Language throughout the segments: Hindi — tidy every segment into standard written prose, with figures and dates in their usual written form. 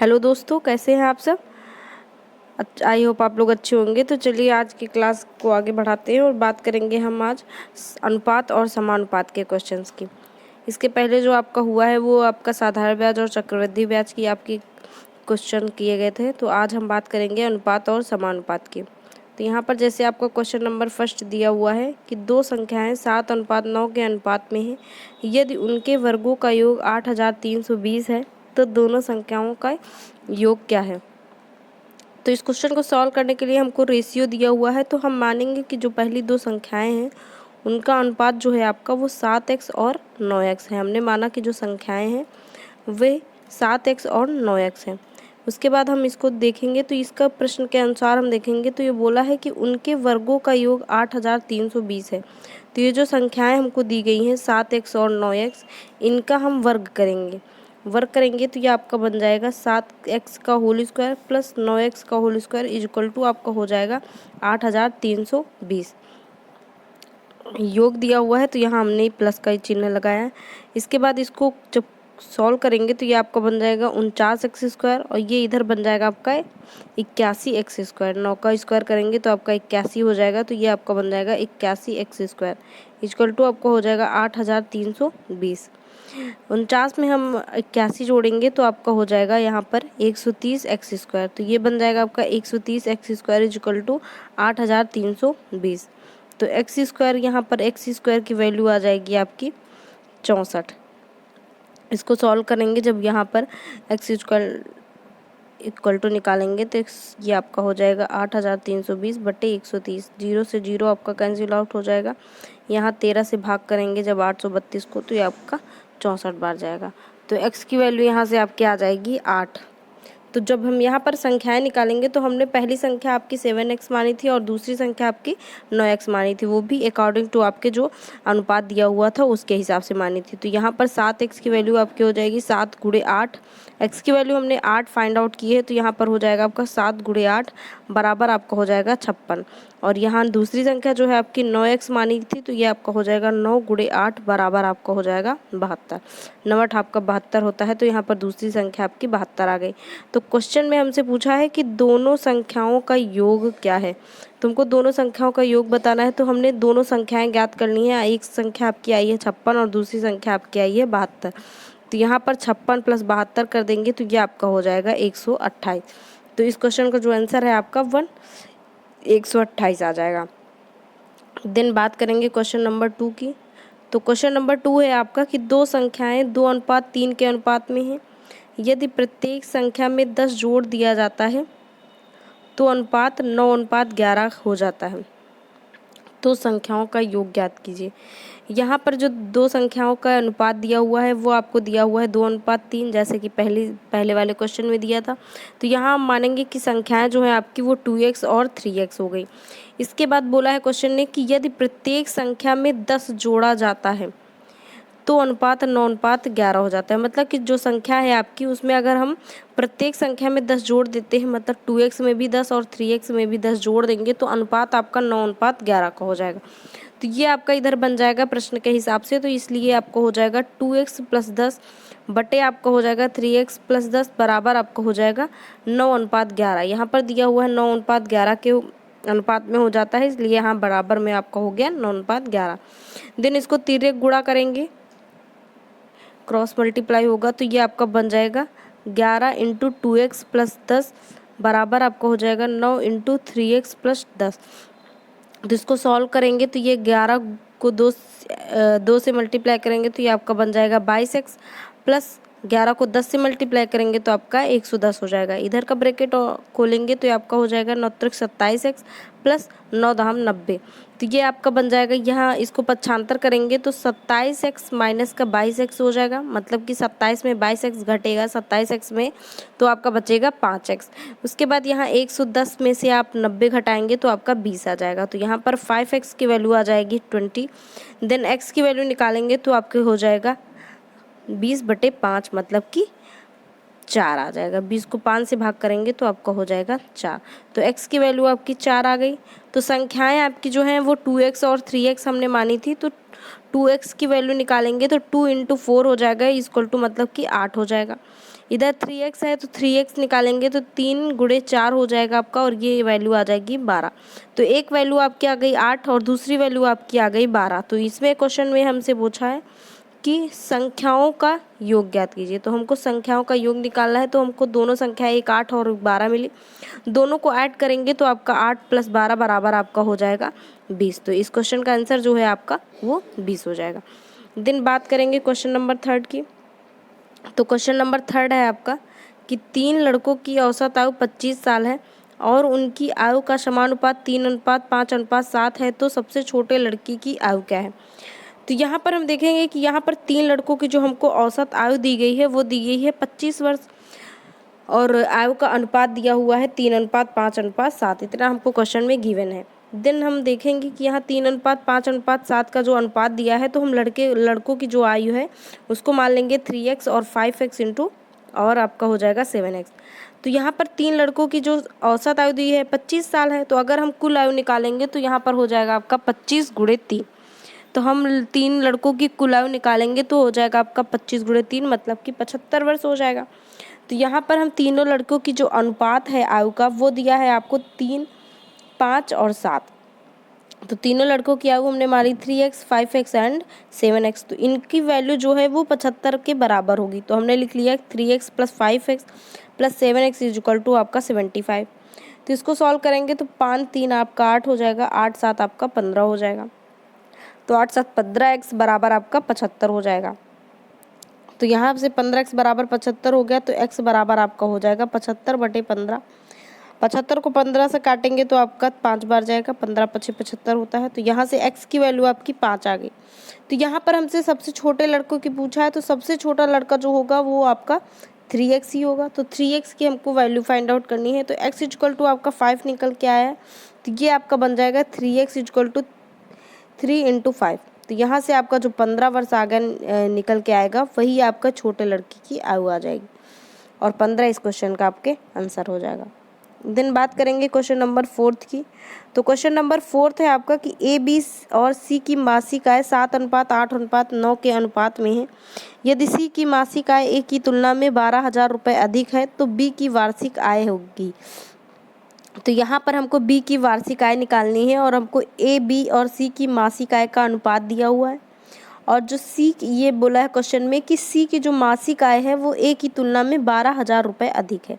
हेलो दोस्तों, कैसे हैं आप सब। आई होप आप लोग अच्छे होंगे। तो चलिए आज की क्लास को आगे बढ़ाते हैं और बात करेंगे हम आज अनुपात और समानुपात के क्वेश्चंस की। इसके पहले जो आपका हुआ है वो आपका साधारण ब्याज और चक्रवृद्धि ब्याज की आपकी क्वेश्चन किए गए थे। तो आज हम बात करेंगे अनुपात और समानुपात की। तो यहाँ पर जैसे आपका क्वेश्चन नंबर फर्स्ट दिया हुआ है कि दो संख्याएं 7:9 के अनुपात में हैं, यदि उनके वर्गों का योग 8320 है तो दोनों संख्याओं का योग क्या है। तो इस क्वेश्चन को सॉल्व करने के लिए हमको रेशियो दिया हुआ है, तो हम मानेंगे कि जो पहली दो संख्याएं हैं उनका अनुपात जो है आपका वो 7x और 9x है। हमने माना कि जो संख्याएं हैं वे 7x और 9x हैं। उसके बाद हम इसको देखेंगे तो इसका प्रश्न के अनुसार हम देखेंगे तो ये बोला है कि उनके वर्गों का योग 8320 है। तो ये जो संख्याएं हमको दी गई हैं 7x और 9x, इनका हम वर्ग करेंगे तो ये आपका बन जाएगा 7x का होल स्क्वायर प्लस 9x का whole square is equal to आपका हो जाएगा 8320। योग दिया हुआ है तो यहाँ हमने प्लस का ही चिन्ह लगाया है। इसके बाद इसको जब सॉल्व करेंगे तो ये आपका बन जाएगा 49x² और ये इधर बन जाएगा आपका 81x²। 9 का स्क्वायर करेंगे तो आपका 81 हो जाएगा, तो ये आपका बन जाएगा 81x² इक्वल टू आपका हो जाएगा 8320। 49 में हम 81 जोड़ेंगे तो आपका हो जाएगा यहाँ पर 130x²। तो ये बन जाएगा आपका 130x² इक्वल टू 8320। तो x², यहाँ पर x² की वैल्यू आ जाएगी आपकी 64। इसको सॉल्व करेंगे जब यहाँ पर x² इक्वल टू निकालेंगे तो ये आपका हो जाएगा 8320 बटे 130। 0 से 0 आपका कैंसिल आउट हो जाएगा। यहाँ 13 से भाग करेंगे जब 832 को तो ये आपका 64 बार जाएगा। तो x की वैल्यू यहाँ से आपकी आ जाएगी 8। तो जब हम यहाँ पर संख्याएं निकालेंगे तो हमने पहली संख्या आपकी 7x मानी थी और दूसरी संख्या आपकी 9x मानी थी, वो भी अकॉर्डिंग टू आपके जो अनुपात दिया हुआ था उसके हिसाब से मानी थी। तो यहाँ पर 7x की वैल्यू आपकी हो जाएगी 7 × 8। x की वैल्यू हमने 8 फाइंड आउट की है तो यहाँ पर हो जाएगा आपका 7 × 8 बराबर आपका हो जाएगा 56। और यहाँ दूसरी संख्या जो है आपकी 9x मानी थी तो ये आपका हो जाएगा 9 × 8 बराबर आपका हो जाएगा 72। 9 आपका 72 होता है, तो यहाँ पर दूसरी संख्या आपकी 72 आ गई। तो क्वेश्चन में हमसे पूछा है कि दोनों संख्याओं का योग क्या है। तुमको दोनों संख्याओं का योग बताना है, तो हमने दोनों संख्याएं ज्ञात करनी है। एक संख्या आपकी आई है 56 और दूसरी संख्या आपकी आई है 72। तो यहाँ पर 56 + 72 कर देंगे तो ये आपका हो जाएगा 128। तो इस क्वेश्चन का जो आंसर है आपका 128 आ जाएगा। देन बात करेंगे क्वेश्चन नंबर 2 की। तो क्वेश्चन नंबर 2 है आपका कि दो संख्याएं 2:3 के अनुपात में हैं, यदि प्रत्येक संख्या में 10 जोड़ दिया जाता है तो अनुपात 9:11 हो जाता है। तो संख्याओं का योग ज्ञात कीजिए। यहाँ पर जो दो संख्याओं का अनुपात दिया हुआ है वो आपको दिया हुआ है 2:3, जैसे कि पहले वाले क्वेश्चन में दिया था। तो यहाँ हम मानेंगे कि संख्याएं जो है आपकी वो 2x और 3x हो गई। इसके बाद बोला है क्वेश्चन ने कि यदि प्रत्येक संख्या में 10 जोड़ा जाता है तो अनुपात 9:11 हो जाता है। मतलब कि जो संख्या है आपकी उसमें अगर हम प्रत्येक संख्या में 10 जोड़ देते हैं, मतलब 2x में भी 10 और 3x में भी 10 जोड़ देंगे तो अनुपात आपका 9:11 का हो जाएगा। तो ये आपका इधर बन जाएगा प्रश्न के हिसाब से, तो इसलिए आपको हो जाएगा 2x + 10 बटे आपका हो जाएगा 3x + 10 बराबर आपका हो जाएगा 9:11। यहाँ पर दिया हुआ है 9:11 के अनुपात में हो जाता है, इसलिए यहाँ बराबर में आपका हो गया 9:11। देन इसको तिर्यक गुणा करेंगे, क्रॉस मल्टीप्लाई होगा तो ये आपका बन जाएगा 11 × 2x + 10 बराबर आपका हो जाएगा 9 × 3x + 10। तो इसको सॉल्व करेंगे तो ये 11 को 2 से मल्टीप्लाई करेंगे तो ये आपका बन जाएगा 22x प्लस 11 को 10 से मल्टीप्लाई करेंगे तो आपका 110 हो जाएगा। इधर का ब्रैकेट खोलेंगे तो ये आपका हो जाएगा 9 × 27x प्लस 9 × 90। तो ये आपका बन जाएगा, यहाँ इसको पक्षांतर करेंगे तो 27x माइनस का 22x हो जाएगा। मतलब कि 27 में 22x घटेगा 27x में, तो आपका बचेगा 5x। उसके बाद यहाँ 110 में से आप 90 घटाएंगे तो आपका 20 आ जाएगा। तो यहाँ पर 5x की वैल्यू आ जाएगी 20। देन x की वैल्यू निकालेंगे तो आपके हो जाएगा 20/5, मतलब कि 4 आ जाएगा। 20 को 5 से भाग करेंगे तो आपका हो जाएगा 4। तो x की वैल्यू आपकी 4 आ गई। तो संख्याएं आपकी जो हैं वो 2x और 3x हमने मानी थी, तो 2x की वैल्यू निकालेंगे तो 2 इंटू 4 हो जाएगा इक्वल टू मतलब कि 8 हो जाएगा। इधर 3x है तो 3x निकालेंगे तो 3 गुणे 4 हो जाएगा आपका और ये वैल्यू आ जाएगी 12। तो एक वैल्यू आपकी आ गई 8 और दूसरी वैल्यू आपकी आ गई 12। तो इसमें क्वेश्चन में हमसे पूछा है कि संख्याओं का योग ज्ञात कीजिए। तो हमको संख्याओं का योग निकालना है, तो हमको दोनों संख्याएं एक 8 और 12 मिली, दोनों को ऐड करेंगे तो आपका 8 + 12 बराबर आपका हो जाएगा 20। तो इस क्वेश्चन का आंसर जो है आपका वो 20 हो जाएगा। देन बात करेंगे क्वेश्चन नंबर 3 की। तो क्वेश्चन नंबर 3 है आपका कि 3 लड़कों की औसत आयु 25 साल है और उनकी आयु का समानुपात 3:5:7 है, तो सबसे छोटे लड़की की आयु क्या है। तो यहाँ पर हम देखेंगे कि यहाँ पर 3 लड़कों की जो हमको औसत आयु दी गई है वो दी गई है 25 वर्ष और आयु का अनुपात दिया हुआ है 3:5:7। इतना हमको क्वेश्चन में गिवन है। देन हम देखेंगे कि यहाँ 3:5:7 का जो अनुपात दिया है, तो हम लड़कों की जो आयु है उसको मान लेंगे 3x और 5x इंटू और आपका हो जाएगा 7x। तो यहाँ पर 3 लड़कों की जो औसत आयु दी है 25 साल है, तो अगर हम कुल आयु निकालेंगे तो यहाँ पर हो जाएगा आपका 25 गुणे 3। तो हम 3 लड़कों की कुल आयु निकालेंगे तो हो जाएगा आपका 25 गुणे 3 मतलब कि 75 वर्ष हो जाएगा। तो यहाँ पर हम तीनों लड़कों की जो अनुपात है आयु का वो दिया है आपको 3, 5 और 7। तो तीनों लड़कों की आयु हमने मारी 3x, 5x एंड 7x। तो इनकी वैल्यू जो है वो 75 के बराबर होगी। तो हमने लिख लिया 3x + 5x + 7x equal to आपका 75। तो इसको सॉल्व करेंगे तो 5 3 आपका 8 हो जाएगा, 8 7 आपका 15 हो जाएगा। तो 8 7 15x बराबर आपका 75 हो जाएगा। तो यहाँ से 15x बराबर 75 हो गया, तो x बराबर आपका हो जाएगा 75/15। 75 को 15 से काटेंगे तो आपका 5 बार जाएगा, 15 × 5 = 75 होता है। तो यहाँ से x की वैल्यू आपकी 5 आ गई। तो यहाँ पर हमसे सबसे छोटे लड़कों की पूछा है, तो सबसे छोटा लड़का जो होगा वो आपका 3x ही होगा। तो 3x की हमको वैल्यू फाइंड आउट करनी है। तो x इक्वल टू आपका 5 निकल के आया है, तो ये आपका बन जाएगा 3x इक्वल टू 3 × 5। तो यहाँ से आपका जो 15 वर्ष आगे निकल के आएगा वही आपका छोटे लड़की की आयु आ जाएगी और 15 इस क्वेश्चन का आपके आंसर हो जाएगा। देन बात करेंगे क्वेश्चन नंबर 4 की। तो क्वेश्चन नंबर 4 है आपका कि ए, बी और सी की मासिक आय 7:8:9 के अनुपात में है। यदि सी की मासिक आय ए की तुलना में 12,000 रुपये अधिक है तो बी की वार्षिक आय होगी। तो यहाँ पर हमको बी की वार्षिक आय निकालनी है और हमको ए, बी और सी की मासिक आय का अनुपात दिया हुआ है। और जो सी ये बोला है क्वेश्चन में कि सी की जो मासिक आय है वो ए की तुलना में 12,000 रुपये अधिक है।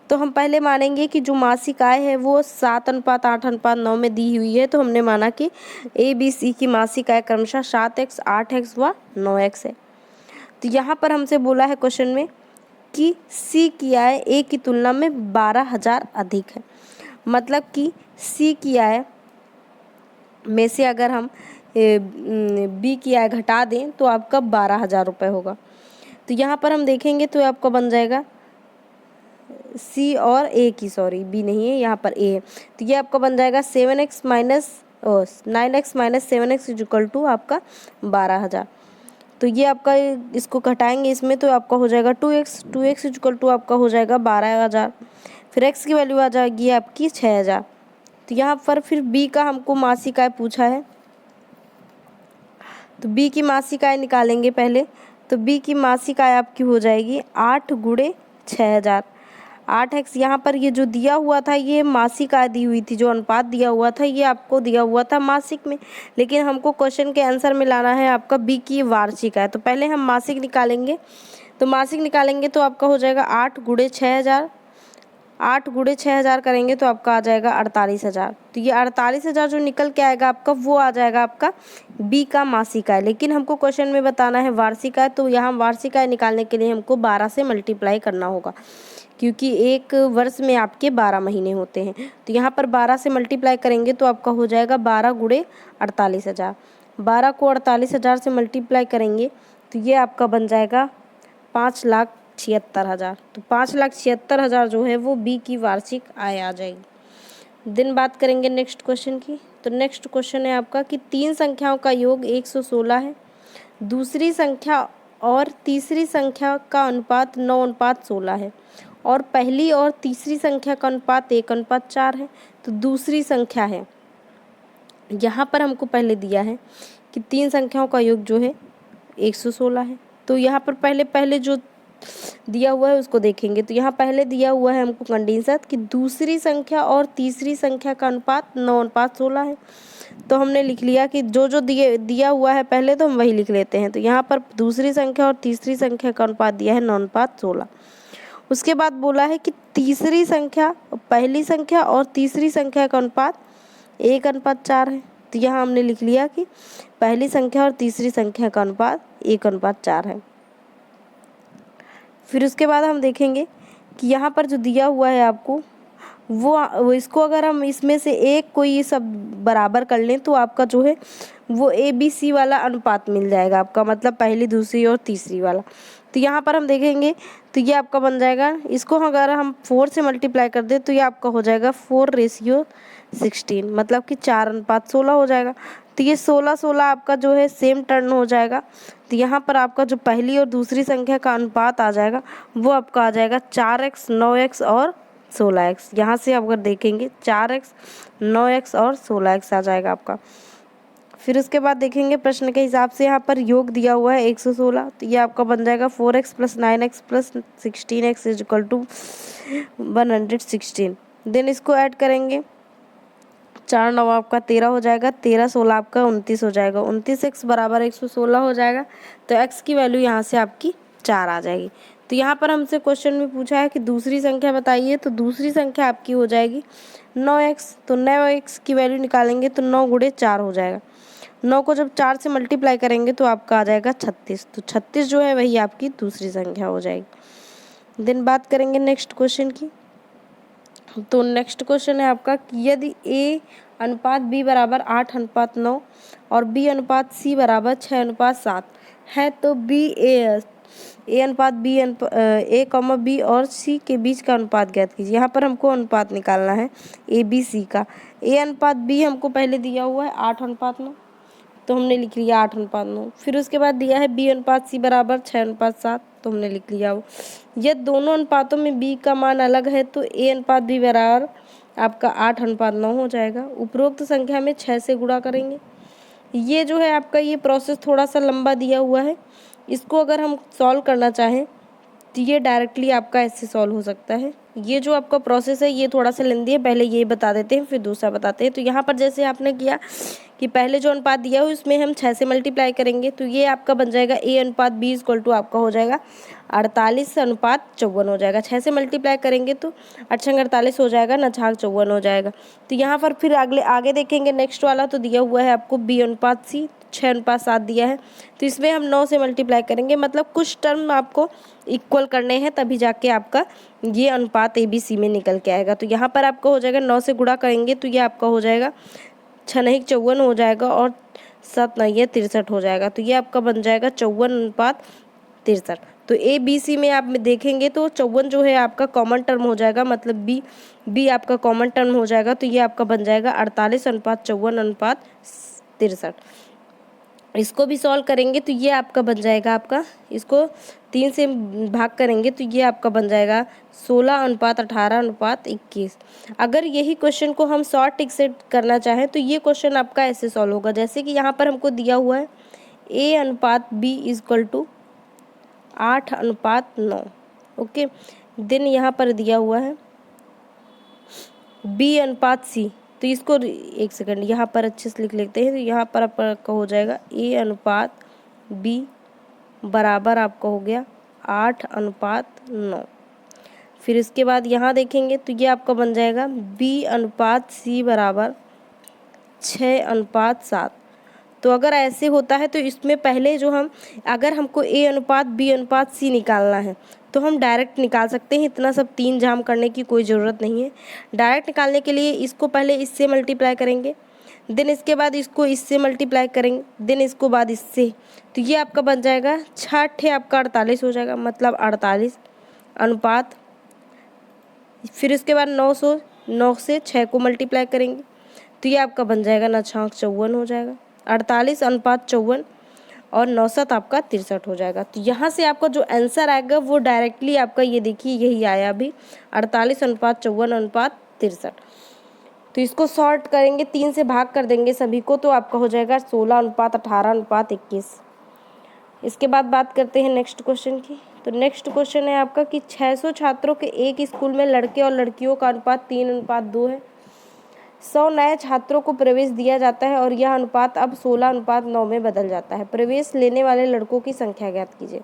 तो हम पहले मानेंगे कि जो मासिक आय है वो 7:8:9 में दी हुई है। तो हमने माना कि ए, बी, सी की मासिक आय क्रमशः 7x, 8x व 9x है। तो यहाँ पर हमसे बोला है क्वेश्चन में कि सी की आय ए की तुलना में 12,000 अधिक है। मतलब कि सी की आय में से अगर हम बी की आय घटा दें तो आपका 12,000 रुपये होगा। तो यहाँ पर हम देखेंगे तो आपका बन जाएगा सी और ए की, सॉरी बी नहीं है यहाँ पर ए है। तो ये आपका बन जाएगा 9x - 7x इक्वल टू आपका 12,000। तो ये आपका इसको घटाएंगे इसमें तो आपका हो जाएगा 2x इक्वल टू आपका हो जाएगा 12,000। फिर x की वैल्यू आ जाएगी आपकी 6,000। तो यहाँ पर फिर b का हमको मासिक आय पूछा है, तो b की मासिक आय निकालेंगे पहले। तो b की मासिक आय आपकी हो जाएगी 8 × 6,000। 8x यहाँ पर ये जो दिया हुआ था ये मासिक आय दी हुई थी, जो अनुपात दिया हुआ था ये आपको दिया हुआ था मासिक में, लेकिन हमको क्वेश्चन के आंसर में लाना है आपका बी की वार्षिक आय। तो पहले हम मासिक निकालेंगे। तो मासिक निकालेंगे तो आपका हो जाएगा 8 × 6,000। 8 × 6,000 करेंगे तो आपका आ जाएगा 48,000। तो ये 48,000 जो निकल के आएगा आपका वो आ जाएगा आपका बी का मासिक आय। लेकिन हमको क्वेश्चन में बताना है वार्षिक आय, तो यहाँ वार्षिक आय निकालने के लिए हमको 12 से मल्टीप्लाई करना होगा, क्योंकि एक वर्ष में आपके 12 महीने होते हैं। तो यहाँ पर 12 से मल्टीप्लाई करेंगे तो आपका हो जाएगा 12 × 48,000। 12 को 48,000 से मल्टीप्लाई करेंगे तो ये आपका बन जाएगा 5,76,000। तो 5,76,000 जो है वो बी की वार्षिक आय आ जाएगी। दिन बात करेंगे नेक्स्ट क्वेश्चन की। तो नेक्स्ट क्वेश्चन है आपका कि 3 संख्याओं का योग 116 है। दूसरी संख्या और तीसरी संख्या का अनुपात 9:16 है और पहली और तीसरी संख्या का अनुपात 1:4 है। तो दूसरी संख्या है, यहाँ पर हमको पहले दिया है कि 3 संख्याओं का योग जो है 116 है। तो यहाँ पर पहले जो दिया हुआ है उसको देखेंगे। तो यहाँ पहले दिया हुआ है हमको कंडीशन कि दूसरी संख्या और तीसरी संख्या का अनुपात 9:16 है। तो हमने लिख लिया कि जो दिया हुआ है पहले तो हम वही लिख लेते हैं। तो यहाँ पर दूसरी संख्या और तीसरी संख्या का अनुपात दिया है 9:16। उसके बाद बोला है कि तीसरी संख्या, पहली संख्या और तीसरी संख्या का अनुपात 1:4 है। तो यहाँ हमने लिख लिया कि पहली संख्या और तीसरी संख्या का अनुपात 1:4 है। फिर उसके बाद हम देखेंगे कि यहाँ पर जो दिया हुआ है आपको वो इसको अगर हम इसमें से एक कोई सब बराबर कर लें तो आपका जो है वो ABC वाला अनुपात मिल जाएगा आपका, मतलब पहली, दूसरी और तीसरी वाला। तो यहाँ पर हम देखेंगे तो ये आपका बन जाएगा, इसको अगर हम 4 से मल्टीप्लाई कर दें तो ये आपका हो जाएगा 4:16, मतलब कि 4:16 हो जाएगा। तो ये 16 आपका जो है सेम टर्न हो जाएगा। तो यहाँ पर आपका जो पहली और दूसरी संख्या का अनुपात आ जाएगा वो आपका आ जाएगा 4x, 9x और 16x। यहाँ से अगर देखेंगे 4x, 9x और 16x आ जाएगा आपका। फिर उसके बाद देखेंगे प्रश्न के हिसाब से यहाँ पर योग दिया हुआ है 116। तो ये आपका बन जाएगा 4x + 9x + 16x = 116। देन इसको ऐड करेंगे, 4 9 आपका 13 हो जाएगा, 13 16 आपका 29 हो जाएगा, 29x = 116 हो जाएगा। तो x की वैल्यू यहाँ से आपकी 4 आ जाएगी। तो यहाँ पर हमसे क्वेश्चन में पूछा है कि दूसरी संख्या बताइए। तो दूसरी संख्या आपकी हो जाएगी 9x। तो 9x की वैल्यू निकालेंगे तो 9 × 4 हो जाएगा। 9 को जब 4 से मल्टीप्लाई करेंगे तो आपका आ जाएगा 36। तो 36 जो है वही आपकी दूसरी संख्या हो जाएगी। देन बात करेंगे नेक्स्ट क्वेश्चन की। तो नेक्स्ट क्वेश्चन है आपका कि यदि A:B = 8:9 और B:C = 6:7 है तो A:B और C के बीच का अनुपात ज्ञात कीजिए। यहाँ पर हमको अनुपात निकालना है ABC का। A:B हमको पहले दिया हुआ है 8:9, तो हमने लिख लिया 8:9। फिर उसके बाद दिया है B:C = 6:7, तो हमने लिख लिया वो। यदि दोनों अनुपातों में B का मान अलग है तो A:B = आपका 8:9 हो जाएगा। उपरोक्त संख्या में 6 से गुणा करेंगे। ये जो है आपका ये प्रोसेस थोड़ा सा लंबा दिया हुआ है। इसको अगर हम सॉल्व करना चाहें तो ये डायरेक्टली आपका ऐसे सॉल्व हो सकता है। ये जो आपका प्रोसेस है ये थोड़ा सा लेंदी है, पहले ये बता देते हैं फिर दूसरा बताते हैं। तो यहाँ पर जैसे आपने किया कि पहले जो अनुपात दिया हो उसमें हम 6 से मल्टीप्लाई करेंगे तो ये आपका बन जाएगा A:B = आपका हो जाएगा 48:54 हो जाएगा। 6 से मल्टीप्लाई करेंगे तो 8×48 हो जाएगा, 9×54 हो जाएगा। तो यहाँ पर फिर आगे देखेंगे नेक्स्ट वाला तो दिया हुआ है आपको B:C 6:7 दिया है। तो इसमें हम 9 से मल्टीप्लाई करेंगे, मतलब कुछ टर्म आपको इक्वल करने हैं तभी जाके आपका ये अनुपात ABC में निकल के आएगा। तो यहाँ पर आपका हो जाएगा 9 से गुणा करेंगे तो ये आपका हो जाएगा 6×9 = 54 हो जाएगा और 7×9 = 63 हो जाएगा। तो ये आपका बन जाएगा 54:63। तो ABC में आप देखेंगे तो 54 जो है आपका कॉमन टर्म हो जाएगा, मतलब B आपका कॉमन टर्म हो जाएगा। तो ये आपका बन जाएगा 48:54:63। इसको भी सॉल्व करेंगे तो ये आपका बन जाएगा आपका, इसको 3 से भाग करेंगे तो ये आपका बन जाएगा 16:18:21। अगर यही क्वेश्चन को हम शॉर्ट ट्रिक से करना चाहें तो ये क्वेश्चन आपका ऐसे सॉल्व होगा। जैसे कि यहाँ पर हमको दिया हुआ है A:B = 8:9। ओके, देन यहाँ पर दिया हुआ है B:C। तो इसको एक सेकंड यहाँ पर अच्छे से लिख लेते हैं। तो यहाँ पर आपका हो जाएगा A:B = आपका हो गया 8:9। फिर इसके बाद यहाँ देखेंगे तो ये आपका बन जाएगा B:C = 6:7। तो अगर ऐसे होता है तो इसमें पहले जो अगर हमको A:B:C निकालना है तो हम डायरेक्ट निकाल सकते हैं, इतना सब 3 जाम करने की कोई ज़रूरत नहीं है। डायरेक्ट निकालने के लिए इसको पहले इससे मल्टीप्लाई करेंगे, देन इसके बाद इसको इससे मल्टीप्लाई करेंगे, देन इसको बाद इससे। तो ये आपका बन जाएगा 6 आपका 48 हो जाएगा, मतलब 48 अनुपात। फिर इसके बाद 9 से 6 को मल्टीप्लाई करेंगे तो ये आपका बन जाएगा 9×54 हो जाएगा, 48:54 और 9×7 आपका 63 हो जाएगा। तो यहाँ से आपका जो आंसर आएगा वो डायरेक्टली आपका ये देखिए यही आया अभी 48:54:63। तो इसको शॉर्ट करेंगे, 3 से भाग कर देंगे सभी को, तो आपका हो जाएगा 16:18:21। इसके बाद बात करते हैं नेक्स्ट क्वेश्चन की। तो नेक्स्ट क्वेश्चन है आपका कि 600 छात्रों के एक स्कूल में लड़के और लड़कियों का अनुपात 3:2 है। 100 नए छात्रों को प्रवेश दिया जाता है और यह अनुपात अब 16:9 में बदल जाता है। प्रवेश लेने वाले लड़कों की संख्या ज्ञात कीजिए।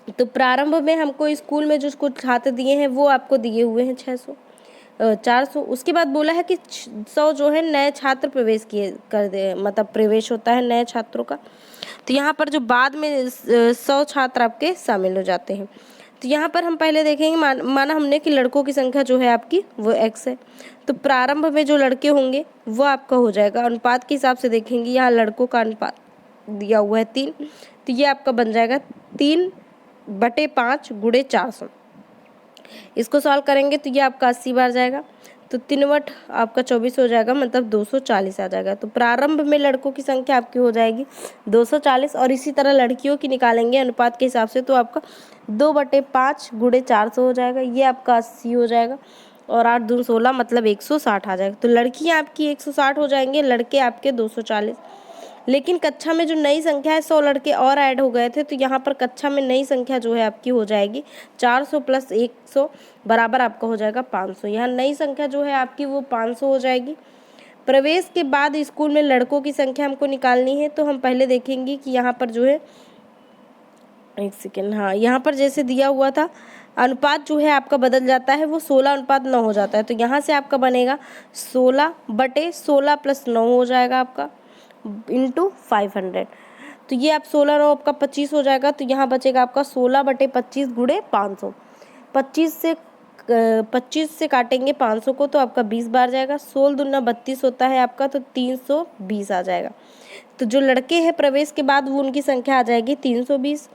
तो प्रारंभ में हमको स्कूल में जो कुछ छात्र दिए हैं वो आपको दिए हुए हैं 400। उसके बाद बोला है कि 100 जो है नए छात्र प्रवेश किए कर दे, मतलब प्रवेश होता है नए छात्रों का। तो यहाँ पर जो बाद में 100 छात्र आपके शामिल हो जाते हैं। तो यहाँ पर हम पहले देखेंगे, माना हमने कि लड़कों की संख्या जो है आपकी वो x है। तो प्रारंभ में जो लड़के होंगे वो आपका हो जाएगा, अनुपात के हिसाब से देखेंगे, यहाँ लड़कों का अनुपात दिया हुआ है 3, तो ये आपका बन जाएगा 3/5 × 400। इसको सॉल्व करेंगे तो ये आपका 80 बार जाएगा, तो 3 आपका 24 हो जाएगा, मतलब 240 आ जाएगा। तो प्रारंभ में लड़कों की संख्या आपकी हो जाएगी 240, और इसी तरह लड़कियों की निकालेंगे अनुपात के हिसाब से, तो आपका 2/5 × 400 हो जाएगा, ये आपका 80 हो जाएगा, और 8 दूनी 16 मतलब 160 आ जाएगा। तो लड़कियां आपकी 160 हो जाएंगे, लड़के आपके 240। लेकिन कक्षा में जो नई संख्या है 100 लड़के और ऐड हो गए थे, तो यहाँ पर कक्षा में नई संख्या जो है आपकी हो जाएगी 400 + 100 बराबर आपका हो जाएगा 500। यहाँ नई संख्या जो है आपकी वो 500 हो जाएगी। प्रवेश के बाद स्कूल में लड़कों की संख्या हमको निकालनी है, तो हम पहले देखेंगे कि यहाँ पर जो है, एक सेकेंड, हाँ, यहाँ पर जैसे दिया हुआ था अनुपात जो है आपका बदल जाता है, वो 16:9 हो जाता है। तो यहाँ से आपका बनेगा 16/16 + 9 हो जाएगा आपका × 500। तो ये आप 16 आपका 25 हो जाएगा। तो यहाँ बचेगा आपका 16/25 × 500। 25 से काटेंगे 500 को, तो आपका 20 बार जाएगा। 16 दूना 32 होता है आपका, तो 320 आ जाएगा। तो जो लड़के हैं प्रवेश के बाद वो उनकी संख्या आ जाएगी 320।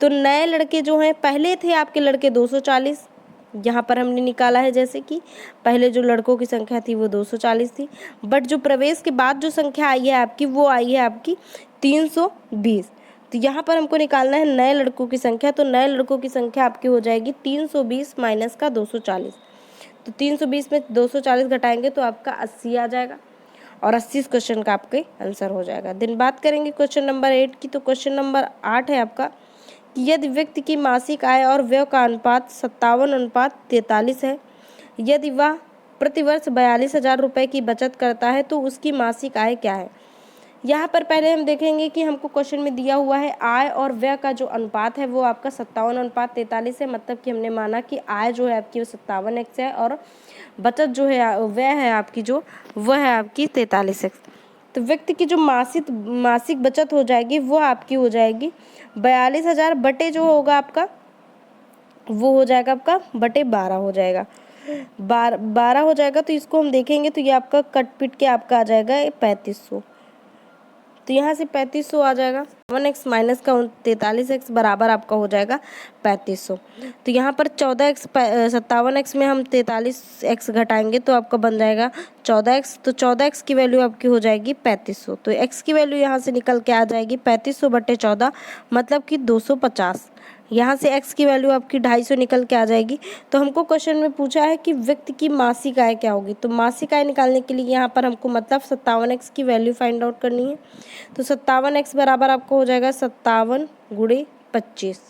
तो नए लड़के जो हैं, पहले थे आपके लड़के 240, यहाँ पर हमने निकाला है, जैसे कि पहले जो लड़कों की संख्या थी वो 240 थी, बट जो प्रवेश के बाद जो संख्या आई है आपकी वो आई है आपकी 320। तो यहाँ पर हमको निकालना है नए लड़कों की संख्या। तो नए लड़कों की संख्या आपकी हो जाएगी 320 माइनस का 240। तो 320 में 240 घटाएंगे तो आपका 80 आ जाएगा, और 80 इस क्वेश्चन का आपके आंसर हो जाएगा। दिन बात करेंगे क्वेश्चन नंबर 8 की। तो क्वेश्चन नंबर 8 है आपका कि यदि व्यक्ति की मासिक आय और व्यय का अनुपात 57:43 है, यदि वह प्रतिवर्ष 42,000 रुपये की बचत करता है तो उसकी मासिक आय क्या है। यहाँ पर पहले हम देखेंगे कि हमको क्वेश्चन में दिया हुआ है आय और व्यय का जो अनुपात है वो आपका 57:43 है, मतलब कि हमने माना कि आय जो है आपकी वो 57x है, और बचत जो है व्यय है आपकी जो वह है आपकी 43x। तो व्यक्ति की जो मासिक बचत हो जाएगी वो आपकी हो जाएगी 42,000 बटे जो होगा आपका वो हो जाएगा आपका बटे 12 हो जाएगा, 12 हो जाएगा। तो इसको हम देखेंगे तो ये आपका कट पिट के आपका आ जाएगा 3500। तो यहाँ से 3500 आ जाएगा। 1x माइनस का 43x बराबर आपका हो जाएगा 3500। तो यहाँ पर 14x 57x में हम 43x घटाएंगे तो आपका बन जाएगा 14x। तो 14x की वैल्यू आपकी हो जाएगी 3500। तो x की वैल्यू यहाँ से निकल के आ जाएगी 3500 बटे 14, मतलब कि 250। यहाँ से x की वैल्यू आपकी 250 निकल के आ जाएगी। तो हमको क्वेश्चन में पूछा है कि व्यक्ति की मासिक आय क्या होगी। तो मासिक आय निकालने के लिए यहाँ पर हमको मतलब 57x की वैल्यू फाइंड आउट करनी है। तो 57x बराबर आपको हो जाएगा 57 × 25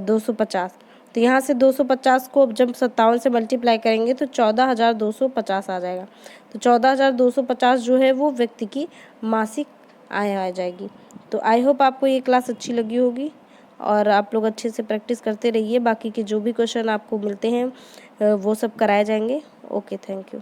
250। तो यहाँ से 250 को जब 57 से मल्टीप्लाई करेंगे तो 14,250 आ जाएगा। तो 14,250 जो है वो व्यक्ति की मासिक आय आ जाएगी। तो आई होप आपको ये क्लास अच्छी लगी होगी और आप लोग अच्छे से प्रैक्टिस करते रहिए। बाकी के जो भी क्वेश्चन आपको मिलते हैं वो सब कराए जाएंगे। Okay, thank you.